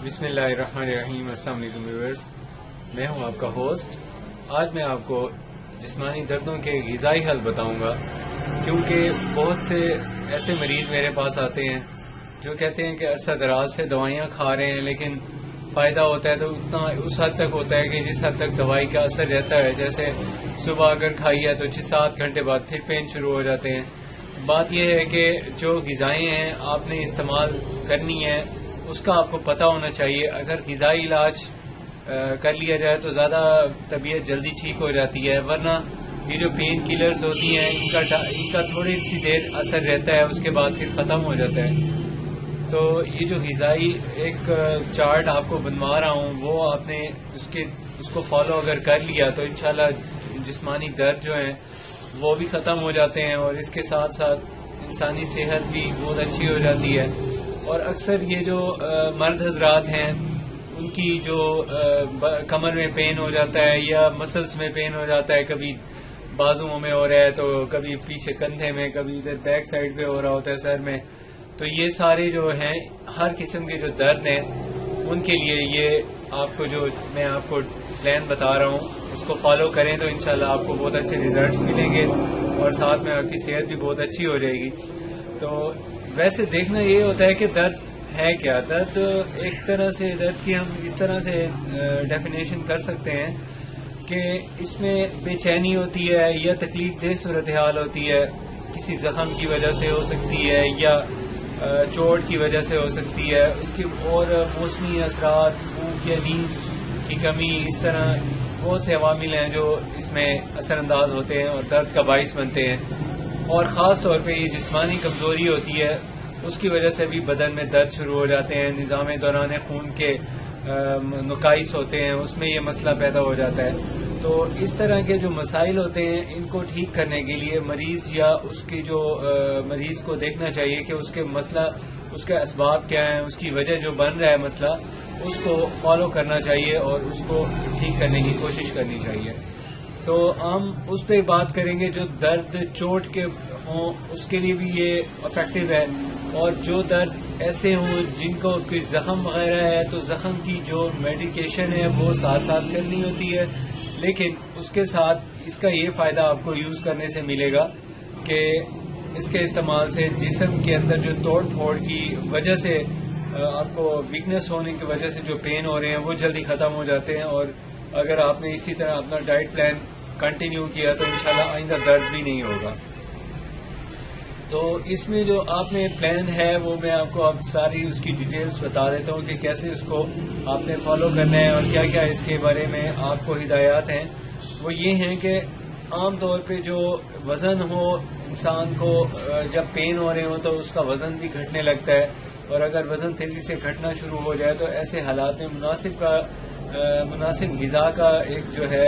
بسم اللہ الرحمن الرحیم۔ السلام علیکم ویورز، میں ہوں آپ کا ہوسٹ۔ آج میں آپ کو جسمانی دردوں کے غذائی حل بتاؤں گا، کیونکہ بہت سے ایسے مریض میرے پاس آتے ہیں جو کہتے ہیں کہ عرصہ دراز سے دوائیاں کھا رہے ہیں لیکن فائدہ ہوتا ہے تو اتنا اس حد تک ہوتا ہے کہ جس حد تک دوائی کا اثر رہتا ہے، جیسے صبح اگر کھائی ہے تو 6-7 گھنٹے بعد پھر پین شروع ہو جاتے ہیں۔ بات یہ ہے کہ جو غذائیں ہیں آپ نے استعمال کرنی ہے اس کا آپ کو پتہ ہونا چاہیے۔ اگر غذائی علاج کر لیا جائے تو زیادہ طبیعت جلدی ٹھیک ہو جاتی ہے، ورنہ یہ جو پین کلرز ہوتی ہیں ان کا تھوڑی سی دیر اثر رہتا ہے، اس کے بعد پھر ختم ہو جاتا ہے۔ تو یہ جو غذائی ایک چارٹ آپ کو بنوا رہا ہوں وہ آپ نے اس کو فالو اگر کر لیا تو انشاءاللہ جسمانی درد جو ہیں وہ بھی ختم ہو جاتے ہیں، اور اس کے ساتھ ساتھ انسانی صحت بھی بہت اچھی ہو جاتی ہے۔ اور اکثر یہ جو مرد حضرات ہیں ان کی جو کمر میں پین ہو جاتا ہے یا مسلس میں پین ہو جاتا ہے، کبھی بازوؤں میں ہو رہا ہے تو کبھی پیچھے کندھے میں، کبھی ادھر بیک سائڈ پہ ہو رہا ہوتا ہے سر میں، تو یہ سارے جو ہیں ہر قسم کے جو درد ہیں ان کے لیے یہ میں آپ کو پلان بتا رہا ہوں، اس کو فالو کریں تو انشاءاللہ آپ کو بہت اچھے ریزلٹس ملیں گے اور ساتھ میں آپ کی صحت بھی بہت اچھی ہو جائے گی۔ تو ویسے دیکھنا یہ ہوتا ہے کہ درد ہے کیا۔ درد ایک طرح سے درد کی ہم اس طرح سے ڈیفینیشن کر سکتے ہیں کہ اس میں بے چینی ہوتی ہے یا تکلیف دہ صورتحال ہوتی ہے، کسی زخم کی وجہ سے ہو سکتی ہے یا چوٹ کی وجہ سے ہو سکتی ہے، اس کی اور موسمی اثرات، بھوک یا نیند کی کمی، اس طرح بہت سے عوامل ہیں جو اس میں اثر انداز ہوتے ہیں اور درد کا باعث بنتے ہیں۔ اور خاص طور پہ یہ جسمانی کمزوری ہوتی ہے، اس کی وجہ سے بھی بدن میں درد شروع ہو جاتے ہیں، نظام دوران خون کے نقائص ہوتے ہیں، اس میں یہ مسئلہ پیدا ہو جاتا ہے۔ تو اس طرح کے جو مسائل ہوتے ہیں ان کو ٹھیک کرنے کے لیے مریض یا اس کی جو مریض کو دیکھنا چاہیے کہ اس کے مسئلہ، اس کے اسباب کیا ہیں، اس کی وجہ جو بن رہا ہے مسئلہ، اس کو فالو کرنا چاہیے اور اس کو ٹھیک کرنے کی کوشش کرنی چاہیے۔ تو ہم اس پہ بات کریں گے جو درد چوٹ کے ہوں اس کے لیے بھی یہ افیکٹو ہے، اور جو درد ایسے ہوں جن کو کوئی زخم وغیرہ ہے تو زخم کی جو میڈیکیشن ہے وہ ساتھ ساتھ کرنی ہوتی ہے، لیکن اس کے ساتھ اس کا یہ فائدہ آپ کو یوز کرنے سے ملے گا کہ اس کے استعمال سے جسم کے اندر جو توڑ پھوڑ کی وجہ سے آپ کو ویکنس ہونے کی وجہ سے جو پین ہو رہے ہیں وہ جلدی ختم ہو جاتے ہیں، اور اگر آپ نے اسی طرح اپنا ڈائٹ پلان کنٹینیو کیا تو انشاءاللہ آئندہ درد بھی نہیں ہوگا۔ تو اس میں جو آپ نے پلان ہے وہ میں آپ کو اب ساری اس کی ڈیٹیلز بتا دیتا ہوں کہ کیسے اس کو آپ نے فالو کرنا ہے اور کیا کیا اس کے بارے میں آپ کو ہدایات ہیں۔ وہ یہ ہیں کہ عام طور پہ جو وزن ہو انسان کو جب پین ہو رہے ہوں تو اس کا وزن بھی گھٹنے لگتا ہے، اور اگر وزن تیزی سے گھٹنا شروع ہو جائے تو ایسے حالات میں مناسب غذا کا ایک جو ہے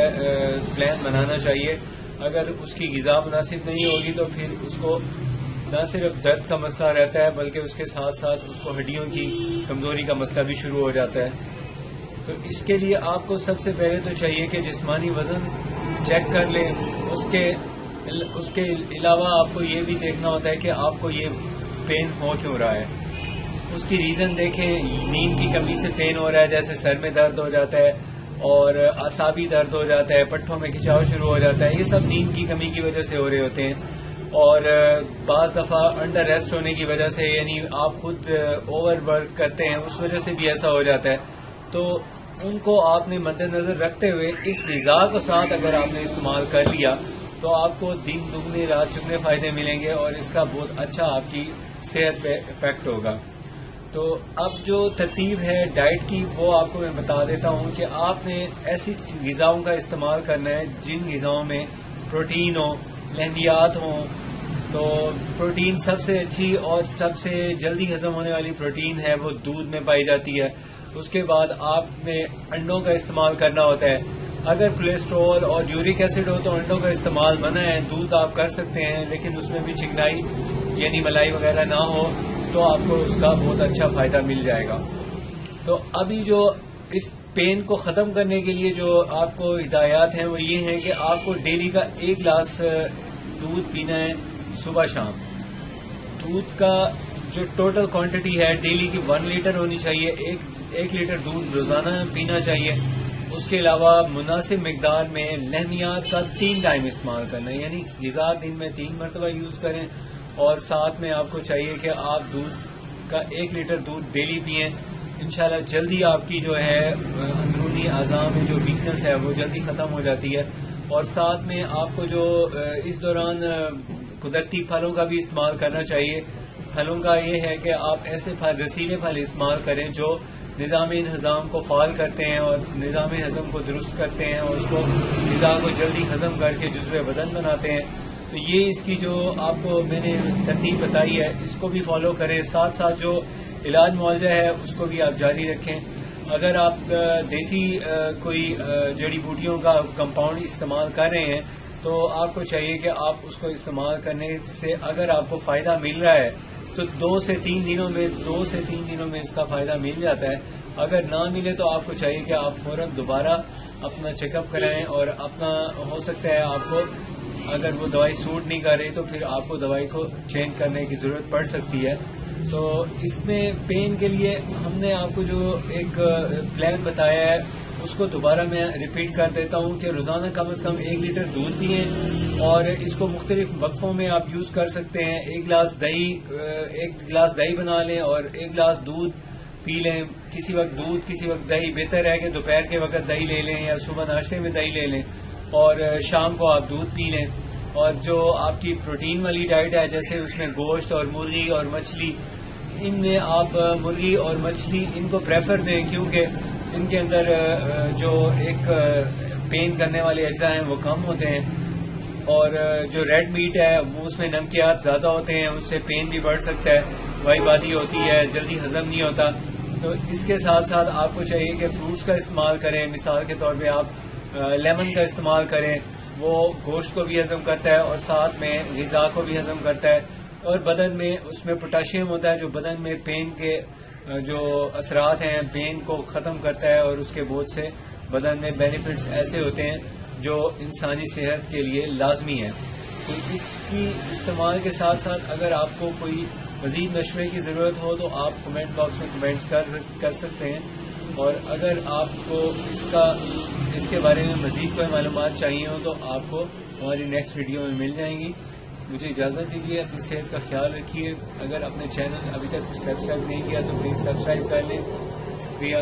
پلان بنانا چاہیے۔ اگر اس کی غذا مناسب نہیں ہوگی تو پھر اس کو نہ صرف درد کا مسئلہ رہتا ہے بلکہ اس کے ساتھ ساتھ اس کو ہڈیوں کی کمزوری کا مسئلہ بھی شروع ہو جاتا ہے۔ تو اس کے لیے آپ کو سب سے پہلے تو چاہیے کہ جسمانی وزن چیک کر لیں۔ اس کے علاوہ آپ کو یہ بھی دیکھنا ہوتا ہے کہ آپ کو یہ پین ہو کیوں رہا ہے، اس کی ریزن دیکھیں۔ نیند کی کمی سے پین ہو رہا ہے، جیسے سر میں درد ہو جاتا ہے اور اعصابی درد ہو جاتا ہے، پٹھوں میں کھچاؤ شروع ہو جاتا ہے، یہ سب نیند کی کمی کی وجہ سے ہو رہے ہوتے ہیں۔ اور بعض دفعہ انڈر ریسٹ ہونے کی وجہ سے، یعنی آپ خود اوور ورک کرتے ہیں، اس وجہ سے بھی ایسا ہو جاتا ہے۔ تو ان کو آپ نے مد نظر رکھتے ہوئے اس غذا کو ساتھ اگر آپ نے استعمال کر لیا تو آپ کو دن دگنے رات چگنے فائدے ملیں گے اور اس کا بہت اچھا آپ کی صحت پہ افیکٹ ہوگا۔ تو اب جو ترتیب ہے ڈائٹ کی وہ آپ کو میں بتا دیتا ہوں کہ آپ نے ایسی غذاؤں کا استعمال کرنا ہے جن غذاؤں میں پروٹین ہو، لحمیات ہوں۔ تو پروٹین سب سے اچھی اور سب سے جلدی ہضم ہونے والی پروٹین ہے وہ دودھ میں پائی جاتی ہے۔ اس کے بعد آپ نے انڈوں کا استعمال کرنا ہوتا ہے۔ اگر کولیسٹرول اور یورک ایسڈ ہو تو انڈوں کا استعمال منع ہے، دودھ آپ کر سکتے ہیں لیکن اس میں بھی چکنائی یعنی ملائی وغیرہ نہ ہو تو آپ کو اس کا بہت اچھا فائدہ مل جائے گا۔ تو ابھی جو اس پین کو ختم کرنے کے لیے جو آپ کو ہدایات ہیں وہ یہ ہیں کہ آپ کو ڈیلی کا 1 گلاس دودھ پینا ہے صبح شام۔ دودھ کا جو ٹوٹل کوانٹٹی ہے ڈیلی کی 1 لیٹر ہونی چاہیے. 1 لیٹر دودھ روزانہ پینا چاہیے. اس کے علاوہ مناسب مقدار میں لہمیات کا 3 ٹائم استعمال کرنا ہے، یعنی غذا دن میں 3 مرتبہ یوز کریں. اور ساتھ میں آپ کو چاہیے کہ آپ دودھ کا 1 لیٹر دودھ ڈیلی پئیں. انشاءاللہ جلدی آپ کی جو ہے اندرونی اعضاء میں جو ویکنس ہے وہ جلدی ختم ہو جاتی ہے. اور ساتھ میں آپ کو جو اس دوران قدرتی پھلوں کا بھی استعمال کرنا چاہیے. پھلوں کا یہ ہے کہ آپ ایسے رسیلے پھل استعمال کریں جو نظام انہضام کو فعال کرتے ہیں اور نظام ہضم کو درست کرتے ہیں اور اس کو غذا کو جلدی ہضم کر کے جزو بدن بناتے ہیں. تو یہ اس کی جو آپ کو میں نے ترتیب بتائی ہے اس کو بھی فالو کریں. ساتھ ساتھ جو علاج معالجہ ہے اس کو بھی آپ جاری رکھیں. اگر آپ دیسی کوئی جڑی بوٹیوں کا کمپاؤنڈ استعمال کر رہے ہیں تو آپ کو چاہیے کہ آپ اس کو استعمال کرنے سے اگر آپ کو فائدہ مل رہا ہے تو 2 سے 3 دنوں میں اس کا فائدہ مل جاتا ہے. اگر نہ ملے تو آپ کو چاہیے کہ آپ فوراً دوبارہ اپنا چیک اپ کرائیں اور اپنا ہو سکتا ہے آپ کو اگر وہ دوائی سوٹ نہیں کر رہی تو پھر آپ کو دوائی کو چینج کرنے کی ضرورت پڑ سکتی ہے. تو اس میں پین کے لیے ہم نے آپ کو جو ایک پلان بتایا ہے اس کو دوبارہ میں ریپیٹ کر دیتا ہوں کہ روزانہ کم از کم 1 لیٹر دودھ پئیں اور اس کو مختلف وقفوں میں آپ یوز کر سکتے ہیں. 1 گلاس دہی بنا لیں اور 1 گلاس دودھ پی لیں. کسی وقت دودھ کسی وقت دہی. بہتر ہے کہ دوپہر کے وقت دہی لے لیں یا صبح ناشتے میں دہی لے لیں اور شام کو آپ دودھ پی لیں. اور جو آپ کی پروٹین والی ڈائٹ ہے جیسے اس میں گوشت اور مرغی اور مچھلی، ان میں آپ مرغی اور مچھلی ان کو پریفر دیں کیونکہ ان کے اندر جو ایک پین کرنے والے اجزاء ہیں وہ کم ہوتے ہیں اور جو ریڈ میٹ ہے وہ اس میں نمکیات زیادہ ہوتے ہیں، اس سے پین بھی بڑھ سکتا ہے، وائی بادی ہوتی ہے، جلدی ہضم نہیں ہوتا. تو اس کے ساتھ ساتھ آپ کو چاہیے کہ فروٹس کا استعمال کریں. مثال کے طور پہ آپ لیمن کا استعمال کریں، وہ گوشت کو بھی ہضم کرتا ہے اور ساتھ میں غذا کو بھی ہضم کرتا ہے اور بدن میں اس میں پوٹاشیم ہوتا ہے جو بدن میں پین کے جو اثرات ہیں پین کو ختم کرتا ہے اور اس کے بہت سے بدن میں بینیفٹس ایسے ہوتے ہیں جو انسانی صحت کے لیے لازمی ہیں. تو اس کی استعمال کے ساتھ ساتھ اگر آپ کو کوئی مزید مشورے کی ضرورت ہو تو آپ کمنٹ باکس میں کمنٹ کر سکتے ہیں. اور اگر آپ کو اس کے بارے میں مزید کوئی معلومات چاہیے ہو تو آپ کو ہماری نیکسٹ ویڈیو میں مل جائیں گی. مجھے اجازت دیجیے، اپنی صحت کا خیال رکھیے. اگر اپنے چینل ابھی تک سبسکرائب نہیں کیا تو پلیز سبسکرائب کر لیں. شکریہ.